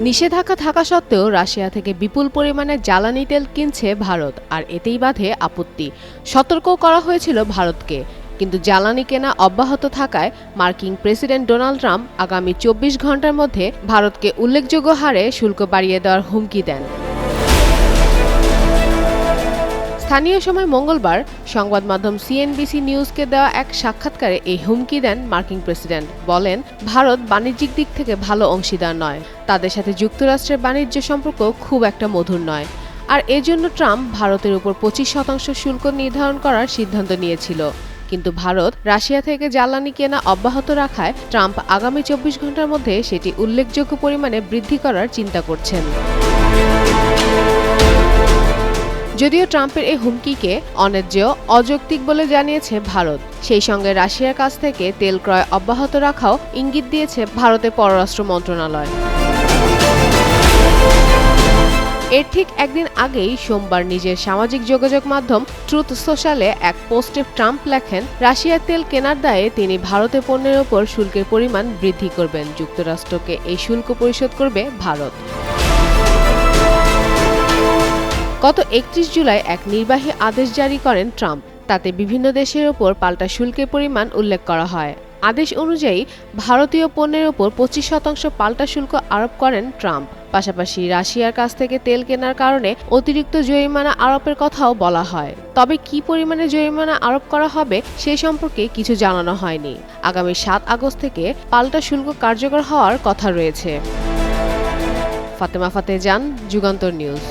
নিষেধাজ্ঞা থাকা সত্ত্বেও রাশিয়া থেকে বিপুল পরিমাণে জ্বালানি তেল কিনছে ভারত, আর এতেই বাধে আপত্তি। সতর্কও করা হয়েছিল ভারতকে, কিন্তু জ্বালানি কেনা অব্যাহত থাকায় মার্কিন প্রেসিডেন্ট ডোনাল্ড ট্রাম্প আগামী ২৪ ঘন্টার মধ্যে ভারতকে উল্লেখযোগ্য হারে শুল্ক বাড়িয়ে দেওয়ার হুমকি দেন। স্থানীয় সময় মঙ্গলবার সংবাদ মাধ্যম সিএনবিসি নিউজকে দেওয়া এক সাক্ষাৎকারে এই হুমকি দেন মার্কিন প্রেসিডেন্ট। বলেন, ভারত বাণিজ্যিক দিক থেকে ভালো অংশীদার নয়, তাদের সাথে যুক্তরাষ্ট্রের বাণিজ্য সম্পর্ক খুব একটা মধুর নয়, আর এজন্য ট্রাম্প ভারতের উপর ২৫% শুল্ক নির্ধারণ করার সিদ্ধান্ত নিয়েছিল। কিন্তু ভারত রাশিয়া থেকে জ্বালানি কেনা অব্যাহত রাখায় ট্রাম্প আগামী ২৪ ঘন্টার মধ্যে সেটি উল্লেখযোগ্য পরিমাণে বৃদ্ধি করার চিন্তা করছেন। যদিও ট্রাম্পের এই হুমকিকে অন্যায্য, অযৌক্তিক বলে জানিয়েছে ভারত, সেই সঙ্গে রাশিয়ার কাছ থেকে তেল ক্রয় অব্যাহত রাখাও ইঙ্গিত দিয়েছে ভারতের পররাষ্ট্র মন্ত্রণালয়। এর ঠিক একদিন আগেই সোমবার নিজের সামাজিক যোগাযোগ মাধ্যম ট্রুথ সোশ্যালে এক পোস্টে ট্রাম্প লেখেন, রাশিয়ার তেল কেনার দায়ে তিনি ভারতের পণ্যের ওপর শুল্কের পরিমাণ বৃদ্ধি করবেন। যুক্তরাষ্ট্রকে এই শুল্ক পরিশোধ করবে ভারত। গত ৩১ জুলাই এক নির্বাহী আদেশ জারি করেন ট্রাম্প। তাতে বিভিন্ন দেশের ওপর পাল্টা শুল্কের পরিমাণ উল্লেখ করা হয়। আদেশ অনুযায়ী ভারতীয় পণ্যের ওপর ২৫% পাল্টা শুল্ক আরোপ করেন ট্রাম্প। পাশাপাশি রাশিয়ার কাছ থেকে তেল কেনার কারণে অতিরিক্ত জরিমানা আরোপের কথাও বলা হয়। তবে কী পরিমাণে জরিমানা আরোপ করা হবে সে সম্পর্কে কিছু জানানো হয়নি। আগামী ৭ আগস্ট থেকে পাল্টা শুল্ক কার্যকর হওয়ার কথা রয়েছে। ফাতেমা ফাতেহ জান, যুগান্তর নিউজ।